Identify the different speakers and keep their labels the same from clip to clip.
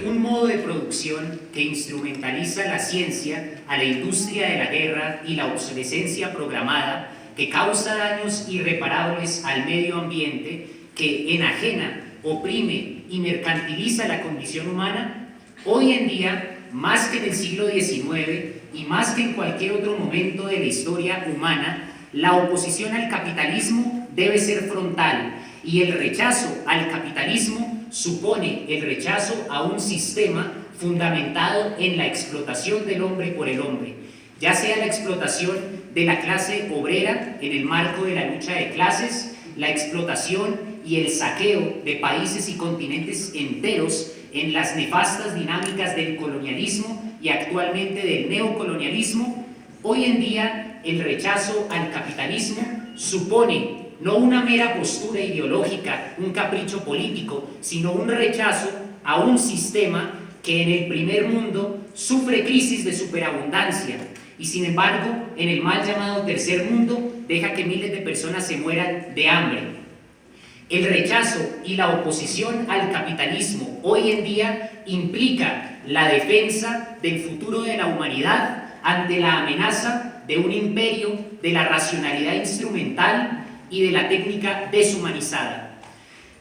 Speaker 1: Un modo de producción que instrumentaliza la ciencia a la industria de la guerra y la obsolescencia programada, que causa daños irreparables al medio ambiente, que enajena, oprime y mercantiliza la condición humana, hoy en día, más que en el siglo XIX y más que en cualquier otro momento de la historia humana, la oposición al capitalismo debe ser frontal, y el rechazo al capitalismo supone el rechazo a un sistema fundamentado en la explotación del hombre por el hombre, ya sea la explotación de la clase obrera en el marco de la lucha de clases, la explotación y el saqueo de países y continentes enteros en las nefastas dinámicas del colonialismo y actualmente del neocolonialismo. Hoy en día el rechazo al capitalismo supone no una mera postura ideológica, un capricho político, sino un rechazo a un sistema que en el primer mundo sufre crisis de superabundancia y sin embargo en el mal llamado tercer mundo deja que miles de personas se mueran de hambre. El rechazo y la oposición al capitalismo hoy en día implica la defensa del futuro de la humanidad ante la amenaza de un imperio de la racionalidad instrumental y de la técnica deshumanizada.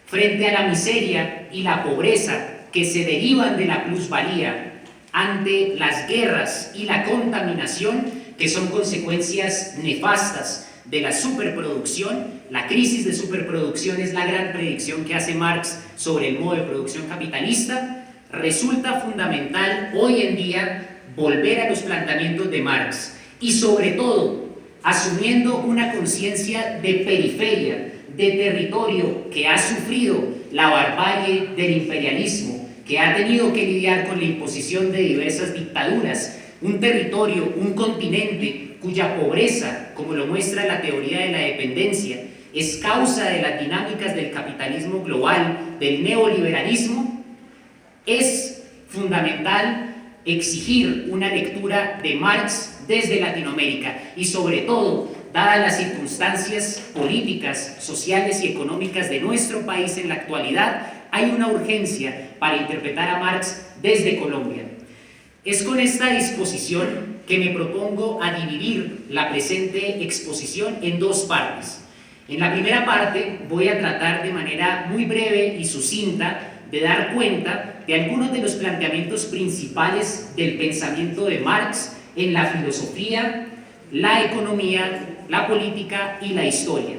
Speaker 1: Frente a la miseria y la pobreza que se derivan de la plusvalía, ante las guerras y la contaminación que son consecuencias nefastas de la superproducción, la crisis de superproducción es la gran predicción que hace Marx sobre el modo de producción capitalista. Resulta fundamental hoy en día volver a los planteamientos de Marx y sobre todo asumiendo una conciencia de periferia, de territorio que ha sufrido la barbarie del imperialismo, que ha tenido que lidiar con la imposición de diversas dictaduras, un territorio, un continente cuya pobreza, como lo muestra la teoría de la dependencia, es causa de las dinámicas del capitalismo global, del neoliberalismo. Es fundamental exigir una lectura de Marx desde Latinoamérica y sobre todo, dadas las circunstancias políticas, sociales y económicas de nuestro país en la actualidad, hay una urgencia para interpretar a Marx desde Colombia. Es con esta disposición que me propongo a dividir la presente exposición en dos partes. En la primera parte voy a tratar de manera muy breve y sucinta de dar cuenta de algunos de los planteamientos principales del pensamiento de Marx en la filosofía, la economía, la política y la historia.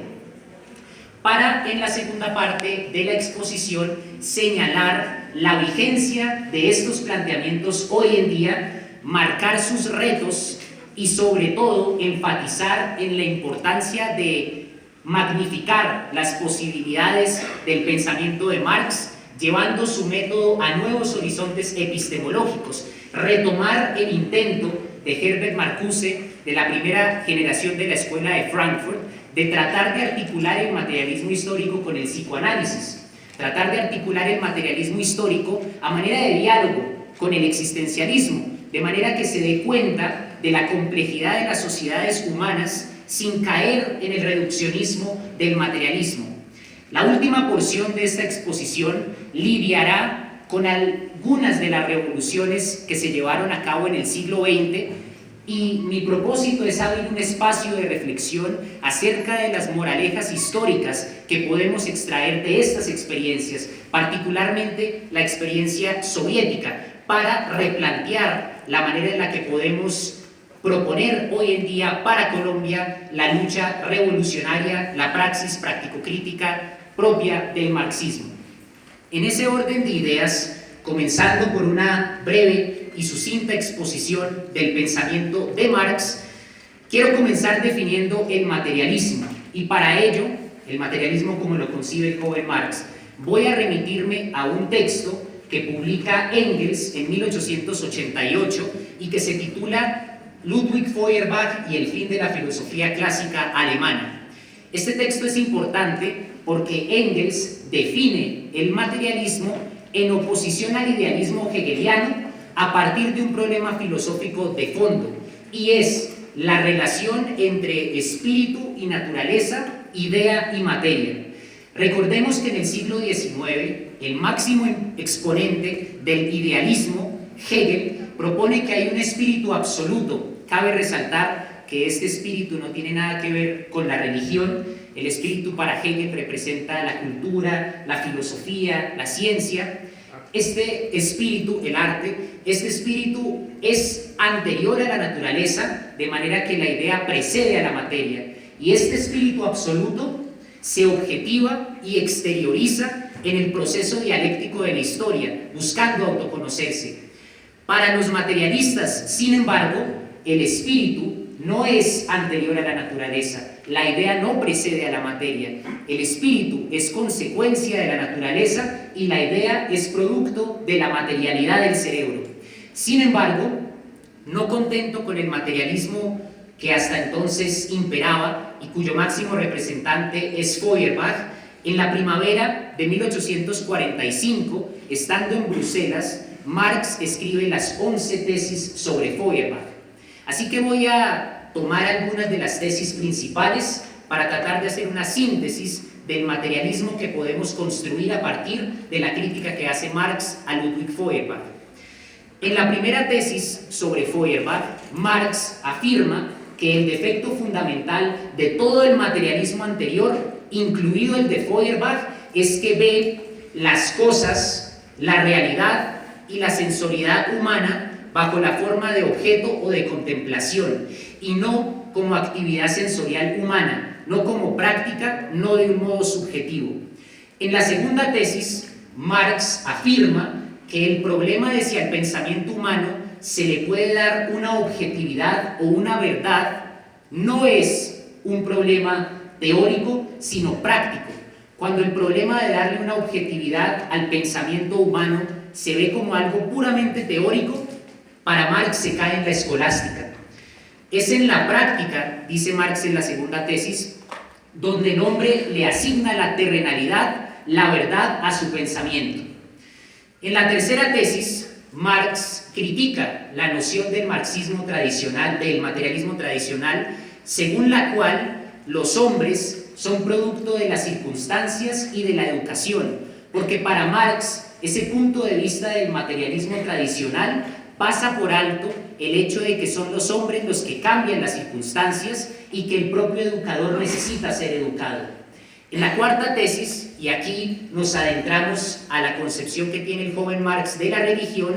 Speaker 1: Para, en la segunda parte de la exposición, señalar la vigencia de estos planteamientos hoy en día, marcar sus retos y sobre todo enfatizar en la importancia de magnificar las posibilidades del pensamiento de Marx, llevando su método a nuevos horizontes epistemológicos, retomar el intento de Herbert Marcuse, de la primera generación de la Escuela de Frankfurt, de tratar de articular el materialismo histórico con el psicoanálisis, tratar de articular el materialismo histórico a manera de diálogo con el existencialismo, de manera que se dé cuenta de la complejidad de las sociedades humanas sin caer en el reduccionismo del materialismo. La última porción de esta exposición lidiará con algunas de las revoluciones que se llevaron a cabo en el siglo XX y mi propósito es abrir un espacio de reflexión acerca de las moralejas históricas que podemos extraer de estas experiencias, particularmente la experiencia soviética, para replantear la manera en la que podemos proponer hoy en día para Colombia la lucha revolucionaria, la praxis práctico-crítica propia del marxismo. En ese orden de ideas, comenzando por una breve y sucinta exposición del pensamiento de Marx, quiero comenzar definiendo el materialismo y para ello, el materialismo como lo concibe el joven Marx, voy a remitirme a un texto que publica Engels en 1888 y que se titula Ludwig Feuerbach y el fin de la filosofía clásica alemana. Este texto es importante porque Engels define el materialismo en oposición al idealismo hegeliano a partir de un problema filosófico de fondo, y es la relación entre espíritu y naturaleza, idea y materia. Recordemos que en el siglo XIX el máximo exponente del idealismo, Hegel propone que hay un espíritu absoluto. Cabe resaltar que este espíritu no tiene nada que ver con la religión. El espíritu para Hegel representa la cultura, la filosofía, la ciencia. Este espíritu, el arte, este espíritu es anterior a la naturaleza, de manera que la idea precede a la materia. Y este espíritu absoluto se objetiva y exterioriza en el proceso dialéctico de la historia, buscando autoconocerse. Para los materialistas, sin embargo, el espíritu no es anterior a la naturaleza. La idea no precede a la materia. El espíritu es consecuencia de la naturaleza y la idea es producto de la materialidad del cerebro. Sin embargo, no contento con el materialismo que hasta entonces imperaba y cuyo máximo representante es Feuerbach, en la primavera de 1845, estando en Bruselas, Marx escribe las 11 tesis sobre Feuerbach. Así que voy a tomar algunas de las tesis principales para tratar de hacer una síntesis del materialismo que podemos construir a partir de la crítica que hace Marx a Ludwig Feuerbach. En la primera tesis sobre Feuerbach, Marx afirma que el defecto fundamental de todo el materialismo anterior, incluido el de Feuerbach, es que ve las cosas, la realidad y la sensoriedad humana bajo la forma de objeto o de contemplación, y no como actividad sensorial humana, no como práctica, no de un modo subjetivo. En la segunda tesis, Marx afirma que el problema de si al pensamiento humano se le puede dar una objetividad o una verdad no es un problema teórico, sino práctico. Cuando el problema de darle una objetividad al pensamiento humano se ve como algo puramente teórico, para Marx se cae en la escolástica. Es en la práctica, dice Marx en la segunda tesis, donde el hombre le asigna la terrenalidad, la verdad a su pensamiento. En la tercera tesis, Marx critica la noción del marxismo tradicional, del materialismo tradicional, según la cual los hombres son producto de las circunstancias y de la educación, porque para Marx ese punto de vista del materialismo tradicional pasa por alto el hecho de que son los hombres los que cambian las circunstancias y que el propio educador necesita ser educado. En la cuarta tesis, y aquí nos adentramos a la concepción que tiene el joven Marx de la religión,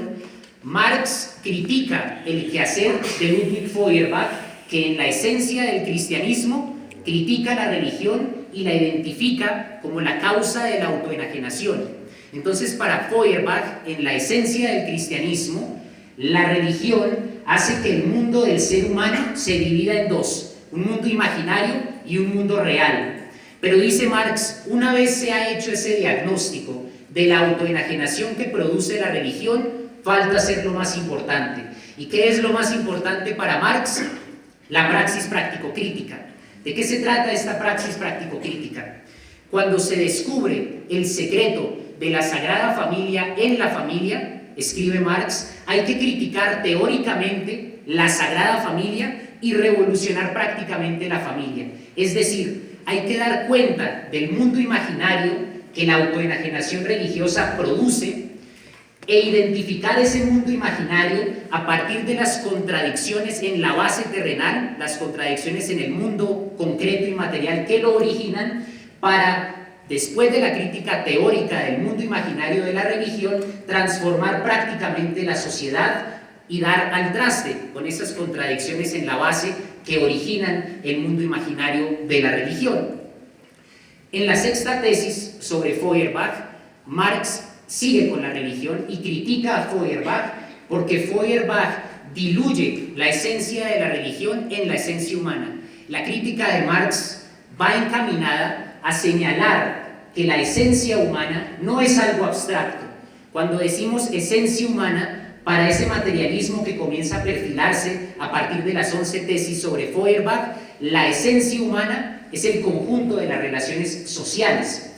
Speaker 1: Marx critica el quehacer de Ludwig Feuerbach, que en la esencia del cristianismo critica la religión y la identifica como la causa de la autoenajenación. Entonces, para Feuerbach, en la esencia del cristianismo, la religión hace que el mundo del ser humano se divida en dos, un mundo imaginario y un mundo real. Pero dice Marx, una vez se ha hecho ese diagnóstico de la autoenajenación que produce la religión, falta hacer lo más importante. ¿Y qué es lo más importante para Marx? La praxis práctico-crítica. ¿De qué se trata esta praxis práctico-crítica? Cuando se descubre el secreto de la Sagrada Familia en la familia, escribe Marx, hay que criticar teóricamente la Sagrada Familia y revolucionar prácticamente la familia. Es decir, hay que dar cuenta del mundo imaginario que la autoenajenación religiosa produce e identificar ese mundo imaginario a partir de las contradicciones en la base terrenal, las contradicciones en el mundo concreto y material que lo originan, para, después de la crítica teórica del mundo imaginario de la religión, transformar prácticamente la sociedad y dar al traste con esas contradicciones en la base que originan el mundo imaginario de la religión. En la sexta tesis sobre Feuerbach, Marx sigue con la religión y critica a Feuerbach porque Feuerbach diluye la esencia de la religión en la esencia humana. La crítica de Marx va encaminada a señalar que la esencia humana no es algo abstracto. Cuando decimos esencia humana, para ese materialismo que comienza a perfilarse a partir de las 11 tesis sobre Feuerbach, la esencia humana es el conjunto de las relaciones sociales.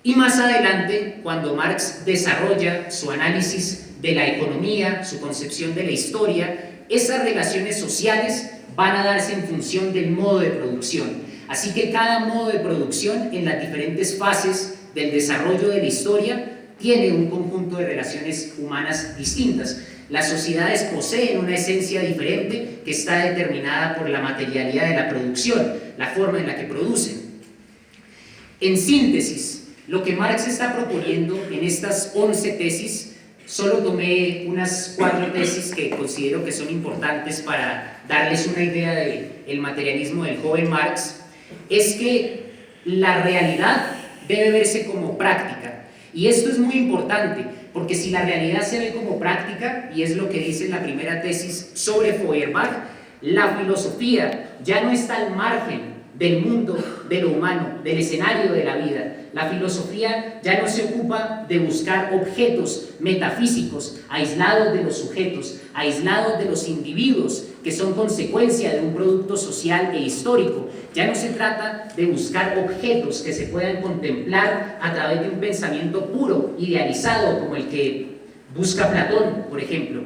Speaker 1: Y más adelante, cuando Marx desarrolla su análisis de la economía, su concepción de la historia, esas relaciones sociales van a darse en función del modo de producción. Así que cada modo de producción en las diferentes fases del desarrollo de la historia tiene un conjunto de relaciones humanas distintas. Las sociedades poseen una esencia diferente que está determinada por la materialidad de la producción, la forma en la que producen. En síntesis, lo que Marx está proponiendo en estas 11 tesis, solo tomé unas 4 tesis que considero que son importantes para darles una idea del materialismo del joven Marx, es que la realidad debe verse como práctica. Y esto es muy importante, porque si la realidad se ve como práctica, y es lo que dice la primera tesis sobre Feuerbach, la filosofía ya no está al margen del mundo, de lo humano, del escenario de la vida. La filosofía ya no se ocupa de buscar objetos metafísicos aislados de los sujetos, aislados de los individuos, que son consecuencia de un producto social e histórico. Ya no se trata de buscar objetos que se puedan contemplar a través de un pensamiento puro, idealizado, como el que busca Platón, por ejemplo.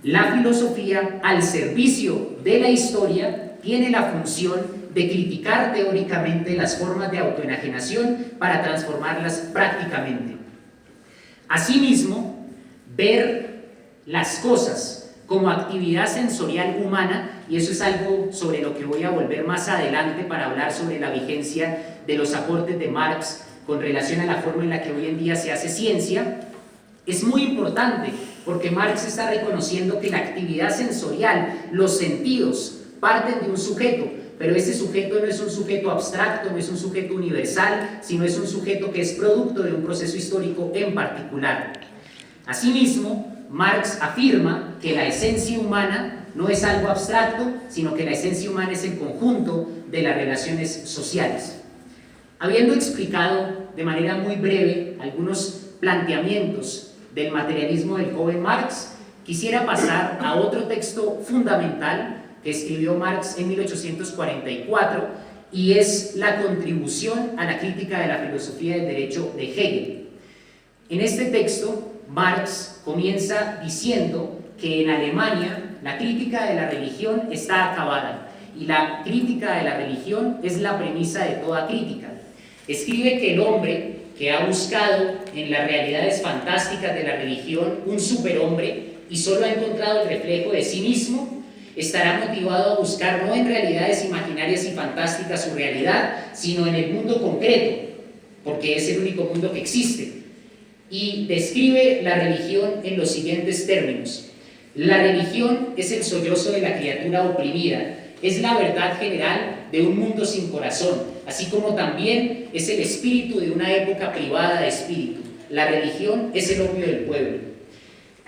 Speaker 1: La filosofía, al servicio de la historia, tiene la función de criticar teóricamente las formas de autoenajenación para transformarlas prácticamente. Asimismo, ver las cosas como actividad sensorial humana, y eso es algo sobre lo que voy a volver más adelante para hablar sobre la vigencia de los aportes de Marx con relación a la forma en la que hoy en día se hace ciencia, es muy importante porque Marx está reconociendo que la actividad sensorial, los sentidos, parten de un sujeto, pero ese sujeto no es un sujeto abstracto, no es un sujeto universal, sino es un sujeto que es producto de un proceso histórico en particular. Asimismo, Marx afirma que la esencia humana no es algo abstracto, sino que la esencia humana es el conjunto de las relaciones sociales. Habiendo explicado de manera muy breve algunos planteamientos del materialismo del joven Marx, quisiera pasar a otro texto fundamental que escribió Marx en 1844, y es la contribución a la crítica de la filosofía del derecho de Hegel. En este texto, Marx comienza diciendo que en Alemania la crítica de la religión está acabada, y la crítica de la religión es la premisa de toda crítica. Escribe que el hombre que ha buscado en las realidades fantásticas de la religión un superhombre y solo ha encontrado el reflejo de sí mismo, estará motivado a buscar no en realidades imaginarias y fantásticas su realidad, sino en el mundo concreto, porque es el único mundo que existe. Y describe la religión en los siguientes términos: la religión es el sollozo de la criatura oprimida, es la verdad general de un mundo sin corazón, así como también es el espíritu de una época privada de espíritu. La religión es el opio del pueblo.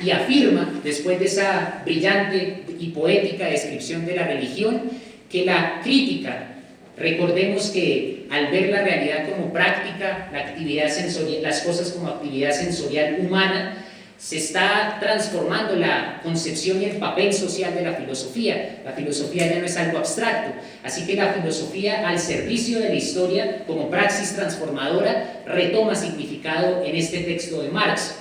Speaker 1: Y afirma, después de esa brillante y poética descripción de la religión, que la crítica, recordemos que al ver la realidad como práctica, la actividad sensorial, las cosas como actividad sensorial humana, se está transformando la concepción y el papel social de la filosofía. La filosofía ya no es algo abstracto, así que la filosofía, al servicio de la historia como praxis transformadora, retoma significado en este texto de Marx.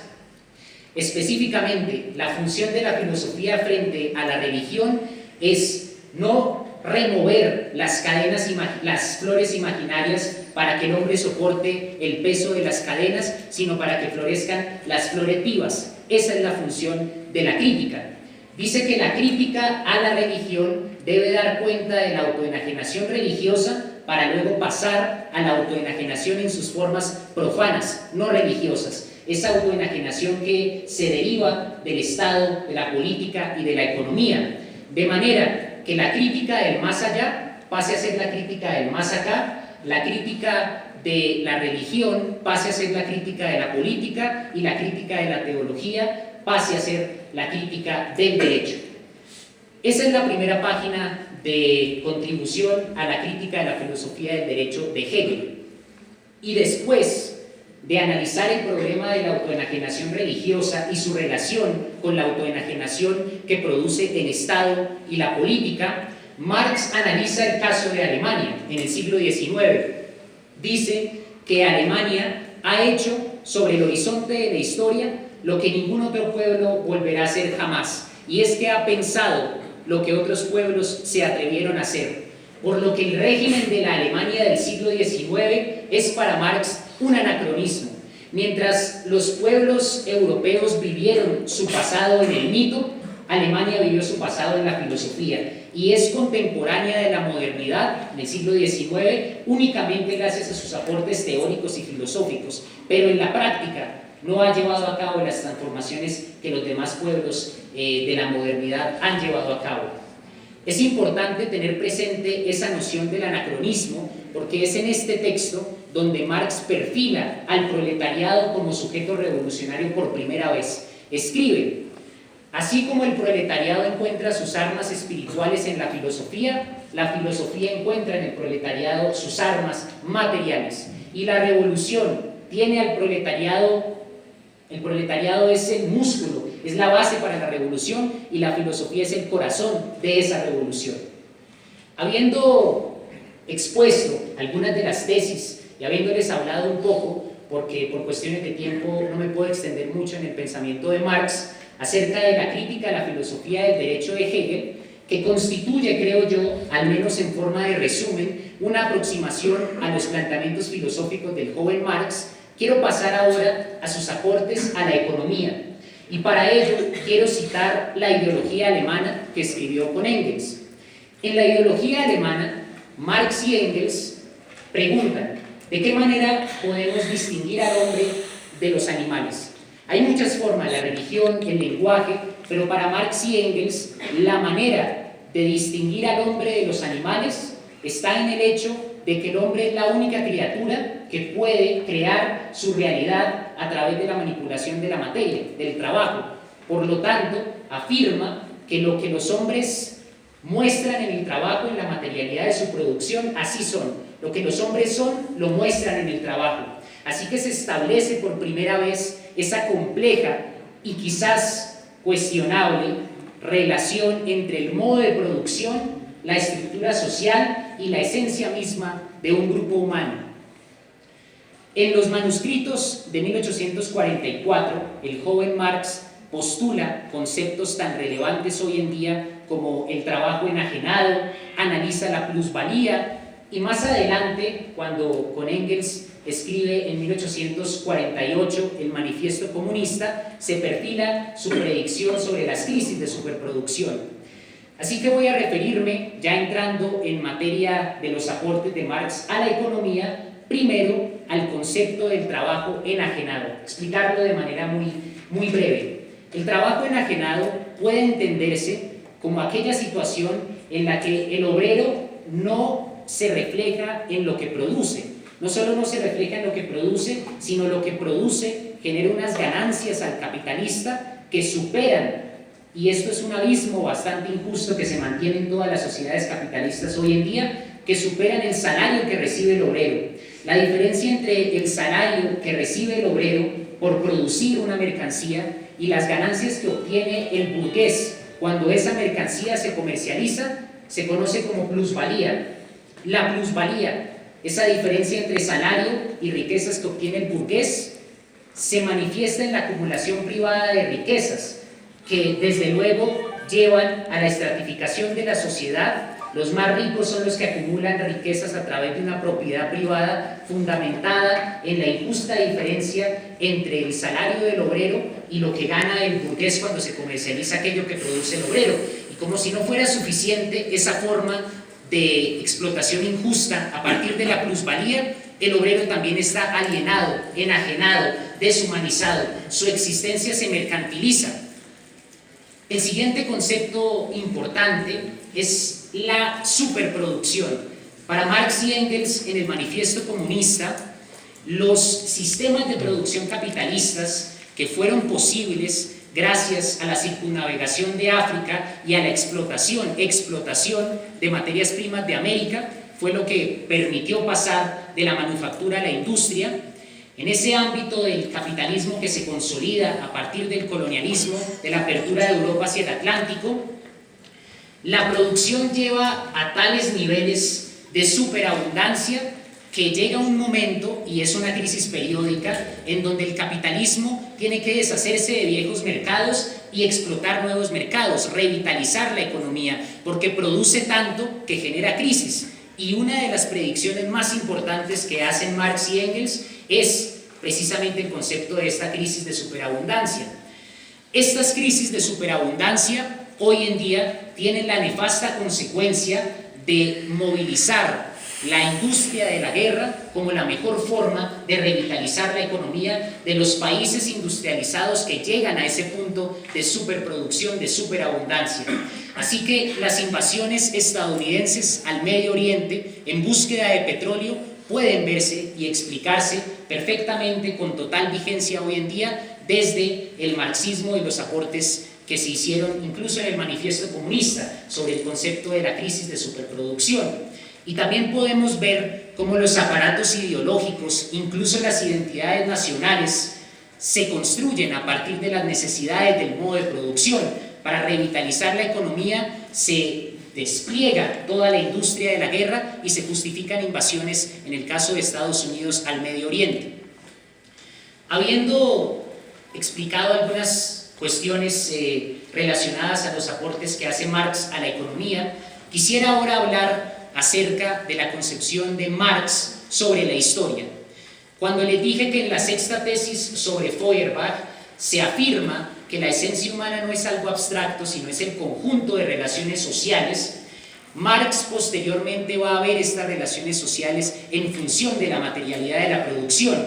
Speaker 1: Específicamente, la función de la filosofía frente a la religión es no remover las cadenas, las flores imaginarias para que el hombre soporte el peso de las cadenas, sino para que florezcan las flores vivas. Esa es la función de la crítica. Dice que la crítica a la religión debe dar cuenta de la autoenajenación religiosa para luego pasar a la autoenajenación en sus formas profanas, no religiosas. Esa autoenajenación que se deriva del Estado, de la política y de la economía, de manera que la crítica del más allá pase a ser la crítica del más acá, la crítica de la religión pase a ser la crítica de la política y la crítica de la teología pase a ser la crítica del derecho. Esa es la primera página de contribución a la crítica de la filosofía del derecho de Hegel. Y después de analizar el problema de la autoenajenación religiosa y su relación con la autoenajenación que produce el Estado y la política, Marx analiza el caso de Alemania en el siglo XIX. Dice que Alemania ha hecho sobre el horizonte de la historia lo que ningún otro pueblo volverá a hacer jamás, y es que ha pensado lo que otros pueblos se atrevieron a hacer, por lo que el régimen de la Alemania del siglo XIX es para Marx un anacronismo. Mientras los pueblos europeos vivieron su pasado en el mito, Alemania vivió su pasado en la filosofía y es contemporánea de la modernidad en el siglo XIX únicamente gracias a sus aportes teóricos y filosóficos, pero en la práctica no ha llevado a cabo las transformaciones que los demás pueblos de la modernidad han llevado a cabo. Es importante tener presente esa noción del anacronismo porque es en este texto donde Marx perfila al proletariado como sujeto revolucionario por primera vez. Escribe: así como el proletariado encuentra sus armas espirituales en la filosofía encuentra en el proletariado sus armas materiales. Y la revolución tiene al proletariado, el proletariado es el músculo, es la base para la revolución y la filosofía es el corazón de esa revolución. Habiendo expuesto algunas de las tesis y habiéndoles hablado un poco, porque por cuestiones de tiempo no me puedo extender mucho en el pensamiento de Marx, acerca de la crítica a la filosofía del derecho de Hegel, que constituye, creo yo, al menos en forma de resumen, una aproximación a los planteamientos filosóficos del joven Marx, quiero pasar ahora a sus aportes a la economía. Y para ello quiero citar la ideología alemana que escribió con Engels. En la ideología alemana, Marx y Engels preguntan: ¿de qué manera podemos distinguir al hombre de los animales? Hay muchas formas, la religión, el lenguaje, pero para Marx y Engels la manera de distinguir al hombre de los animales está en el hecho de que el hombre es la única criatura que puede crear su realidad a través de la manipulación de la materia, del trabajo. Por lo tanto, afirma que lo que los hombres muestran en el trabajo, en la materialidad de su producción, así son. Lo que los hombres son, lo muestran en el trabajo. Así que se establece por primera vez esa compleja y quizás cuestionable relación entre el modo de producción, la estructura social y la esencia misma de un grupo humano. En los manuscritos de 1844, el joven Marx postula conceptos tan relevantes hoy en día como el trabajo enajenado, analiza la plusvalía y más adelante, cuando con Engels escribe en 1848 el Manifiesto Comunista, se perfila su predicción sobre las crisis de superproducción. Así que voy a referirme, ya entrando en materia de los aportes de Marx a la economía, primero al concepto del trabajo enajenado, explicarlo de manera muy breve. El trabajo enajenado puede entenderse como aquella situación en la que el obrero no se refleja en lo que produce. No solo no se refleja en lo que produce, sino lo que produce genera unas ganancias al capitalista que superan, y esto es un abismo bastante injusto que se mantiene en todas las sociedades capitalistas hoy en día, que superan el salario que recibe el obrero. La diferencia entre el salario que recibe el obrero por producir una mercancía y las ganancias que obtiene el burgués cuando esa mercancía se comercializa se conoce como plusvalía. La plusvalía, esa diferencia entre salario y riquezas que obtiene el burgués, se manifiesta en la acumulación privada de riquezas, que desde luego llevan a la estratificación de la sociedad. Los más ricos son los que acumulan riquezas a través de una propiedad privada fundamentada en la injusta diferencia entre el salario del obrero y lo que gana el burgués cuando se comercializa aquello que produce el obrero. Y como si no fuera suficiente esa forma de explotación injusta a partir de la plusvalía, el obrero también está alienado, enajenado, deshumanizado, su existencia se mercantiliza. El siguiente concepto importante es la superproducción. Para Marx y Engels, en el Manifiesto Comunista, los sistemas de producción capitalistas que fueron posibles gracias a la circunnavegación de África y a la explotación de materias primas de América, fue lo que permitió pasar de la manufactura a la industria. En ese ámbito del capitalismo que se consolida a partir del colonialismo, de la apertura de Europa hacia el Atlántico, la producción lleva a tales niveles de superabundancia que llega un momento, y es una crisis periódica, en donde el capitalismo tiene que deshacerse de viejos mercados y explotar nuevos mercados, revitalizar la economía, porque produce tanto que genera crisis. Y una de las predicciones más importantes que hacen Marx y Engels es precisamente el concepto de esta crisis de superabundancia. Estas crisis de superabundancia hoy en día tienen la nefasta consecuencia de movilizar la industria de la guerra como la mejor forma de revitalizar la economía de los países industrializados que llegan a ese punto de superproducción, de superabundancia. Así que las invasiones estadounidenses al Medio Oriente en búsqueda de petróleo pueden verse y explicarse perfectamente con total vigencia hoy en día desde el marxismo y los aportes que se hicieron incluso en el manifiesto comunista sobre el concepto de la crisis de superproducción. Y también podemos ver cómo los aparatos ideológicos, incluso las identidades nacionales, se construyen a partir de las necesidades del modo de producción. Para revitalizar la economía se despliega toda la industria de la guerra y se justifican invasiones, en el caso de Estados Unidos, al Medio Oriente. Habiendo explicado algunas cuestiones relacionadas a los aportes que hace Marx a la economía, quisiera ahora hablar acerca de la concepción de Marx sobre la historia. Cuando les dije que en la sexta tesis sobre Feuerbach se afirma que la esencia humana no es algo abstracto, sino es el conjunto de relaciones sociales, Marx posteriormente va a ver estas relaciones sociales en función de la materialidad de la producción.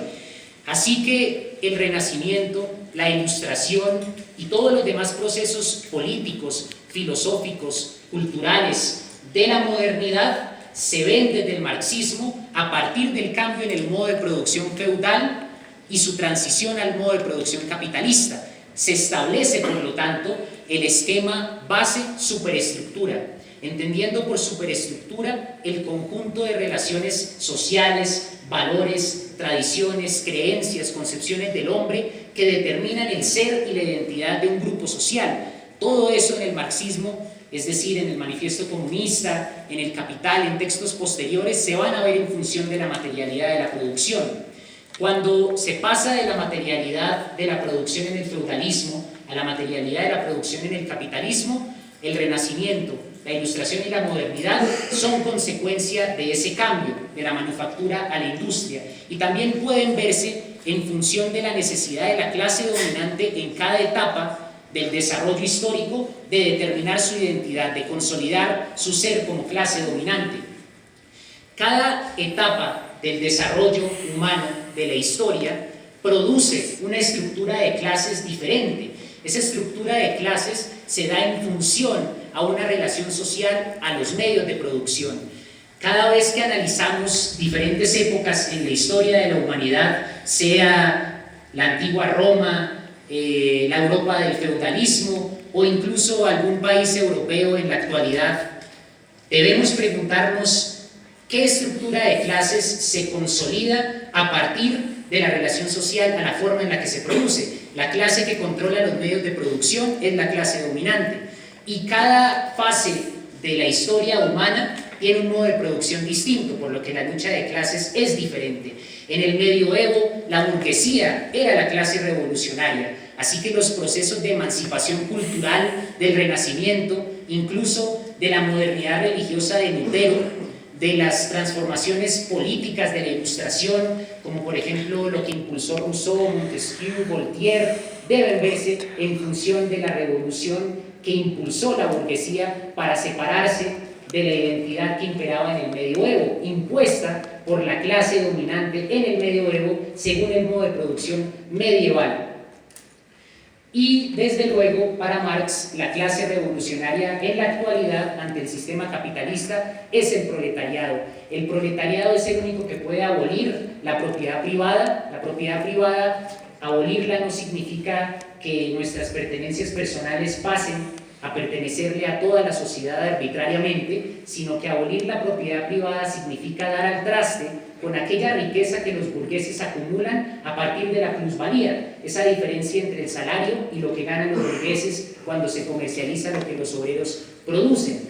Speaker 1: Así que el Renacimiento, la Ilustración y todos los demás procesos políticos, filosóficos, culturales de la modernidad se ven desde el marxismo a partir del cambio en el modo de producción feudal y su transición al modo de producción capitalista. Se establece, por lo tanto, el esquema base-superestructura, entendiendo por superestructura el conjunto de relaciones sociales, valores, tradiciones, creencias, concepciones del hombre que determinan el ser y la identidad de un grupo social. Todo eso en el marxismo, es decir, en el manifiesto comunista, en el Capital, en textos posteriores, se van a ver en función de la materialidad de la producción. Cuando se pasa de la materialidad de la producción en el feudalismo a la materialidad de la producción en el capitalismo, el Renacimiento, la Ilustración y la modernidad son consecuencia de ese cambio, de la manufactura a la industria, y también pueden verse en función de la necesidad de la clase dominante en cada etapa del desarrollo histórico de determinar su identidad, de consolidar su ser como clase dominante. Cada etapa del desarrollo humano de la historia produce una estructura de clases diferente. Esa estructura de clases se da en función a una relación social, a los medios de producción. Cada vez que analizamos diferentes épocas en la historia de la humanidad, sea la antigua Roma, la Europa del feudalismo o incluso algún país europeo en la actualidad, debemos preguntarnos qué estructura de clases se consolida a partir de la relación social a la forma en la que se produce. La clase que controla los medios de producción es la clase dominante, y cada fase de la historia humana tiene un modo de producción distinto, por lo que la lucha de clases es diferente. En el medioevo, la burguesía era la clase revolucionaria, así que los procesos de emancipación cultural del Renacimiento, incluso de la modernidad religiosa de Lutero, de las transformaciones políticas de la Ilustración, como por ejemplo lo que impulsó Rousseau, Montesquieu, Voltaire, deben verse en función de la revolución que impulsó la burguesía para separarse de la identidad que imperaba en el medioevo, impuesta por la clase dominante en el medioevo según el modo de producción medieval. Y desde luego, para Marx, la clase revolucionaria en la actualidad ante el sistema capitalista es el proletariado. El proletariado es el único que puede abolir la propiedad privada. La propiedad privada, abolirla no significa que nuestras pertenencias personales pasen a pertenecerle a toda la sociedad arbitrariamente, sino que abolir la propiedad privada significa dar al traste con aquella riqueza que los burgueses acumulan a partir de la plusvalía, esa diferencia entre el salario y lo que ganan los burgueses cuando se comercializa lo que los obreros producen.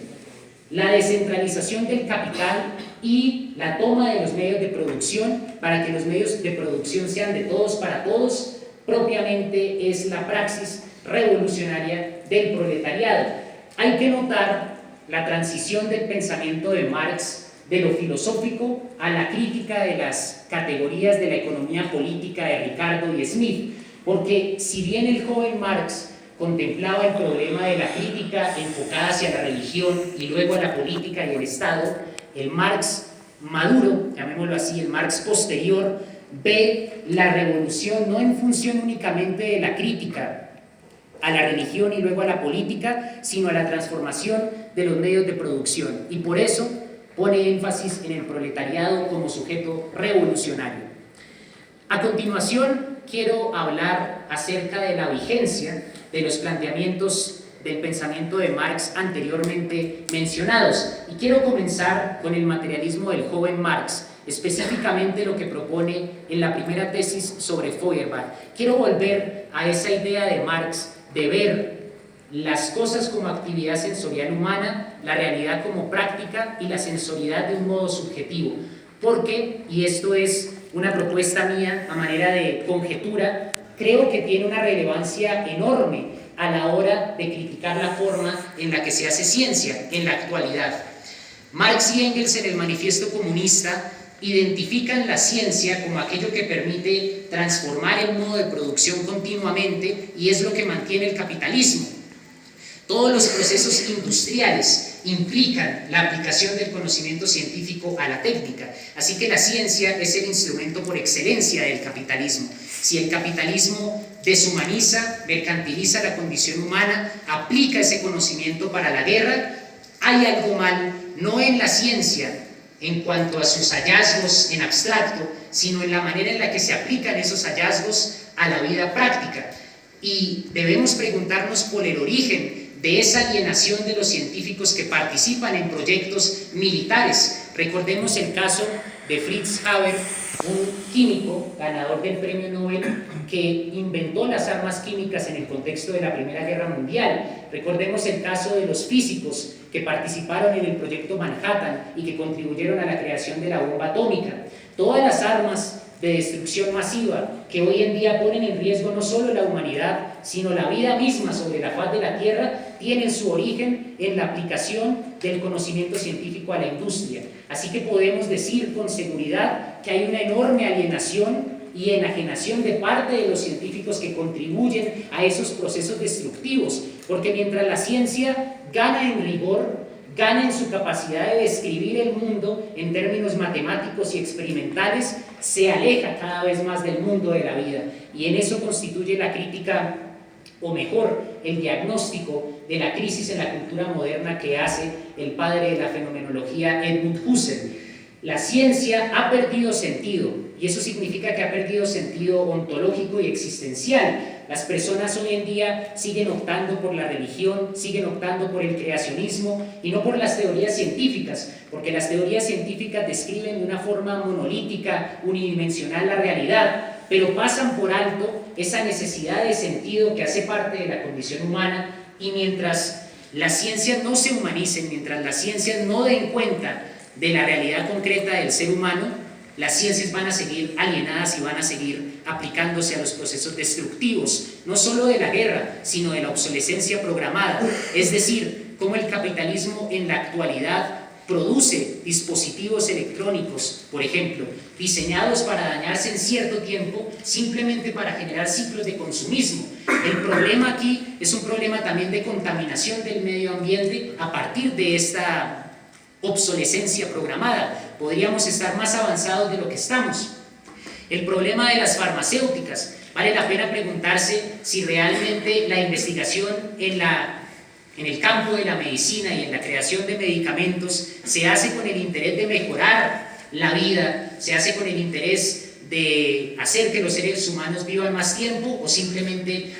Speaker 1: La descentralización del capital y la toma de los medios de producción para que los medios de producción sean de todos para todos, propiamente es la praxis revolucionaria del proletariado. Hay que notar la transición del pensamiento de Marx de lo filosófico a la crítica de las categorías de la economía política de Ricardo y Smith, porque si bien el joven Marx contemplaba el problema de la crítica enfocada hacia la religión y luego a la política y el Estado, el Marx maduro, llamémoslo así, el Marx posterior, ve la revolución no en función únicamente de la crítica a la religión y luego a la política, sino a la transformación de los medios de producción, y por eso pone énfasis en el proletariado como sujeto revolucionario. A continuación, quiero hablar acerca de la vigencia de los planteamientos del pensamiento de Marx anteriormente mencionados, y quiero comenzar con el materialismo del joven Marx, específicamente lo que propone en la primera tesis sobre Feuerbach. Quiero volver a esa idea de Marx de ver las cosas como actividad sensorial humana, la realidad como práctica y la sensoriedad de un modo subjetivo, porque, y esto es una propuesta mía a manera de conjetura, creo que tiene una relevancia enorme a la hora de criticar la forma en la que se hace ciencia en la actualidad. Marx y Engels en el Manifiesto Comunista identifican la ciencia como aquello que permite transformar el modo de producción continuamente y es lo que mantiene el capitalismo. Todos los procesos industriales implican la aplicación del conocimiento científico a la técnica, así que la ciencia es el instrumento por excelencia del capitalismo. Si el capitalismo deshumaniza, mercantiliza la condición humana, aplica ese conocimiento para la guerra, hay algo mal, no en la ciencia en cuanto a sus hallazgos en abstracto, sino en la manera en la que se aplican esos hallazgos a la vida práctica. Y debemos preguntarnos por el origen de esa alienación de los científicos que participan en proyectos militares. Recordemos el caso de Fritz Haber, un químico ganador del premio Nobel que inventó las armas químicas en el contexto de la Primera Guerra Mundial. Recordemos el caso de los físicos que participaron en el proyecto Manhattan y que contribuyeron a la creación de la bomba atómica. Todas las armas de destrucción masiva que hoy en día ponen en riesgo no solo la humanidad, sino la vida misma sobre la faz de la Tierra, tienen su origen en la aplicación del conocimiento científico a la industria. Así que podemos decir con seguridad que hay una enorme alienación y enajenación de parte de los científicos que contribuyen a esos procesos destructivos, porque mientras la ciencia gana en rigor, gana en su capacidad de describir el mundo en términos matemáticos y experimentales, se aleja cada vez más del mundo de la vida, y en eso constituye la crítica, o mejor, el diagnóstico de la crisis en la cultura moderna que hace el padre de la fenomenología, Edmund Husserl. La ciencia ha perdido sentido, y eso significa que ha perdido sentido ontológico y existencial. Las personas hoy en día siguen optando por la religión, siguen optando por el creacionismo y no por las teorías científicas, porque las teorías científicas describen de una forma monolítica, unidimensional la realidad, pero pasan por alto esa necesidad de sentido que hace parte de la condición humana, y mientras las ciencias no se humanicen, mientras las ciencias no den cuenta de la realidad concreta del ser humano, las ciencias van a seguir alienadas y van a seguir aplicándose a los procesos destructivos, no solo de la guerra, sino de la obsolescencia programada, es decir, cómo el capitalismo en la actualidad produce dispositivos electrónicos, por ejemplo, diseñados para dañarse en cierto tiempo, simplemente para generar ciclos de consumismo. El problema aquí es un problema también de contaminación del medio ambiente a partir de esta obsolescencia programada. Podríamos estar más avanzados de lo que estamos. El problema de las farmacéuticas. Vale la pena preguntarse si realmente la investigación en el campo de la medicina y en la creación de medicamentos se hace con el interés de mejorar la vida, se hace con el interés de hacer que los seres humanos vivan más tiempo, o simplemente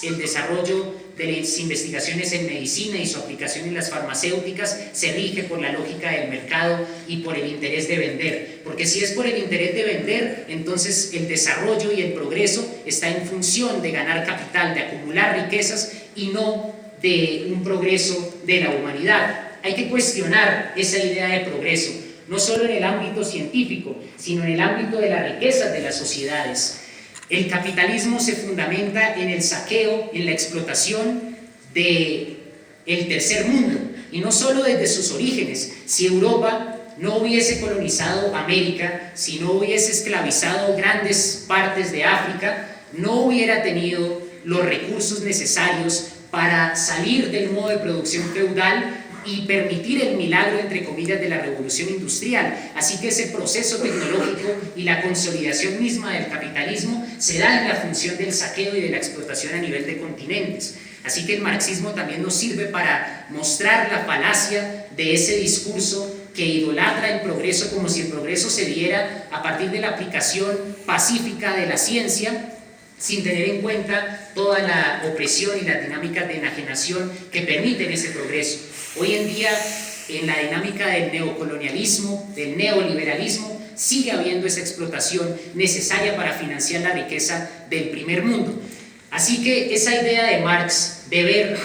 Speaker 1: el desarrollo de las investigaciones en medicina y su aplicación en las farmacéuticas se rige por la lógica del mercado y por el interés de vender. Porque si es por el interés de vender, entonces el desarrollo y el progreso está en función de ganar capital, de acumular riquezas, y no de un progreso de la humanidad. Hay que cuestionar esa idea de progreso, no solo en el ámbito científico, sino en el ámbito de las riquezas de las sociedades. El capitalismo se fundamenta en el saqueo, en la explotación del tercer mundo, y no solo desde sus orígenes. Si Europa no hubiese colonizado América, si no hubiese esclavizado grandes partes de África, no hubiera tenido los recursos necesarios para salir del modo de producción feudal y permitir el milagro, entre comillas, de la revolución industrial. Así que ese proceso tecnológico y la consolidación misma del capitalismo se da en la función del saqueo y de la explotación a nivel de continentes. Así que el marxismo también nos sirve para mostrar la falacia de ese discurso que idolatra el progreso como si el progreso se diera a partir de la aplicación pacífica de la ciencia, sin tener en cuenta toda la opresión y las dinámicas de enajenación que permiten ese progreso. Hoy en día, en la dinámica del neocolonialismo, del neoliberalismo, sigue habiendo esa explotación necesaria para financiar la riqueza del primer mundo. Así que esa idea de Marx de ver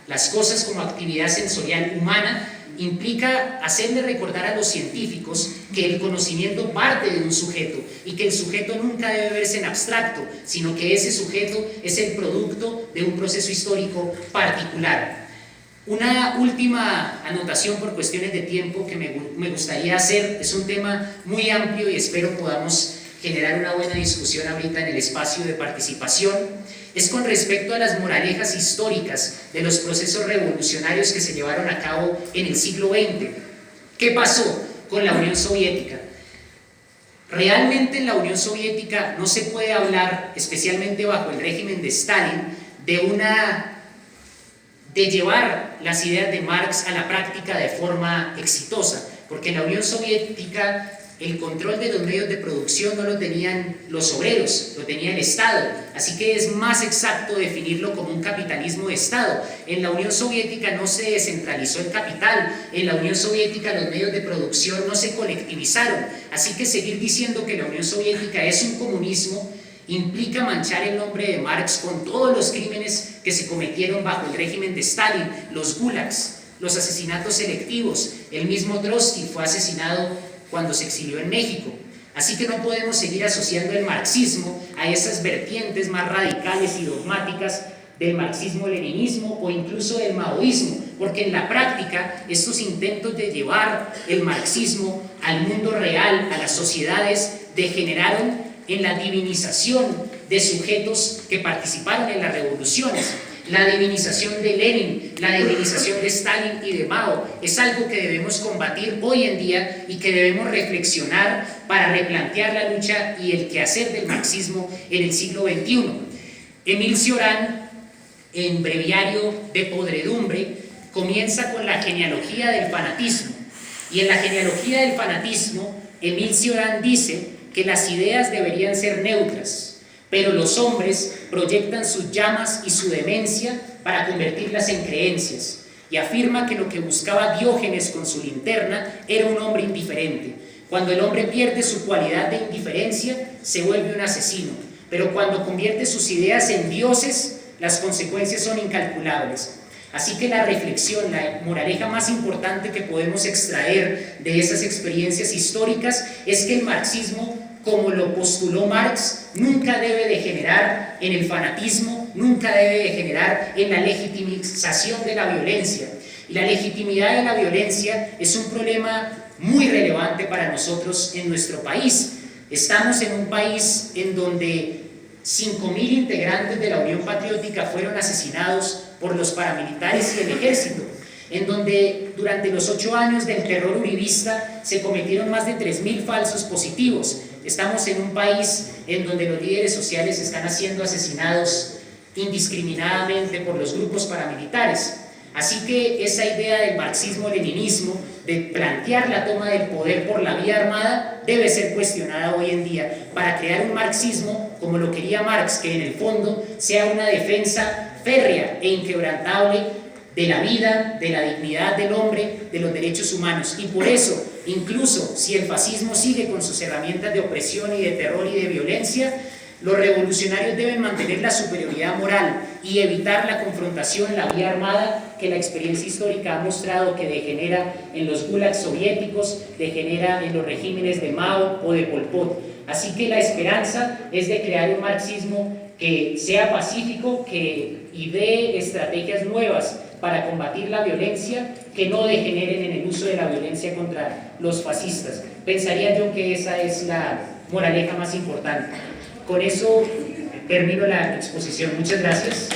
Speaker 1: las cosas como actividad sensorial humana implica hacerle recordar a los científicos que el conocimiento parte de un sujeto y que el sujeto nunca debe verse en abstracto, sino que ese sujeto es el producto de un proceso histórico particular. Una última anotación por cuestiones de tiempo que me gustaría hacer, es un tema muy amplio y espero podamos generar una buena discusión ahorita en el espacio de participación, es con respecto a las moralejas históricas de los procesos revolucionarios que se llevaron a cabo en el siglo XX. ¿Qué pasó con la Unión Soviética? Realmente en la Unión Soviética no se puede hablar, especialmente bajo el régimen de Stalin, de llevar las ideas de Marx a la práctica de forma exitosa, porque en la Unión Soviética el control de los medios de producción no lo tenían los obreros, lo tenía el Estado, así que es más exacto definirlo como un capitalismo de Estado. En la Unión Soviética no se descentralizó el capital, en la Unión Soviética los medios de producción no se colectivizaron, así que seguir diciendo que la Unión Soviética es un comunismo implica manchar el nombre de Marx con todos los crímenes que se cometieron bajo el régimen de Stalin, los gulags, los asesinatos selectivos. El mismo Trotsky fue asesinado cuando se exilió en México. Así que no podemos seguir asociando el marxismo a esas vertientes más radicales y dogmáticas del marxismo-leninismo o incluso del maoísmo, porque en la práctica estos intentos de llevar el marxismo al mundo real, a las sociedades, degeneraron en la divinización de sujetos que participaron en las revoluciones. La divinización de Lenin, la divinización de Stalin y de Mao es algo que debemos combatir hoy en día y que debemos reflexionar para replantear la lucha y el quehacer del marxismo en el siglo XXI. Émile Cioran, en Breviario de Podredumbre, comienza con la genealogía del fanatismo. Y en la genealogía del fanatismo, Émile Cioran dice que las ideas deberían ser neutras, pero los hombres proyectan sus llamas y su demencia para convertirlas en creencias, y afirma que lo que buscaba Diógenes con su linterna era un hombre indiferente. Cuando el hombre pierde su cualidad de indiferencia, se vuelve un asesino, pero cuando convierte sus ideas en dioses, las consecuencias son incalculables. Así que la reflexión, la moraleja más importante que podemos extraer de esas experiencias históricas es que el marxismo, como lo postuló Marx, nunca debe degenerar en el fanatismo, nunca debe degenerar en la legitimización de la violencia. Y la legitimidad de la violencia es un problema muy relevante para nosotros en nuestro país. Estamos en un país en donde 5.000 integrantes de la Unión Patriótica fueron asesinados por los paramilitares y el ejército, en donde durante los 8 años del terror uribista se cometieron más de 3.000 falsos positivos. Estamos en un país en donde los líderes sociales están siendo asesinados indiscriminadamente por los grupos paramilitares. Así que esa idea del marxismo-leninismo, de plantear la toma del poder por la vía armada, debe ser cuestionada hoy en día para crear un marxismo como lo quería Marx, que en el fondo sea una defensa férrea e inquebrantable de la vida, de la dignidad del hombre, de los derechos humanos. Y por eso, incluso si el fascismo sigue con sus herramientas de opresión y de terror y de violencia, los revolucionarios deben mantener la superioridad moral y evitar la confrontación, la vía armada, que la experiencia histórica ha mostrado que degenera en los gulags soviéticos, degenera en los regímenes de Mao o de Pol Pot. Así que la esperanza es de crear un marxismo que sea pacífico, que idee estrategias nuevas para combatir la violencia, que no degeneren en el uso de la violencia contra los fascistas. Pensaría yo que esa es la moraleja más importante. Con eso termino la exposición. Muchas gracias.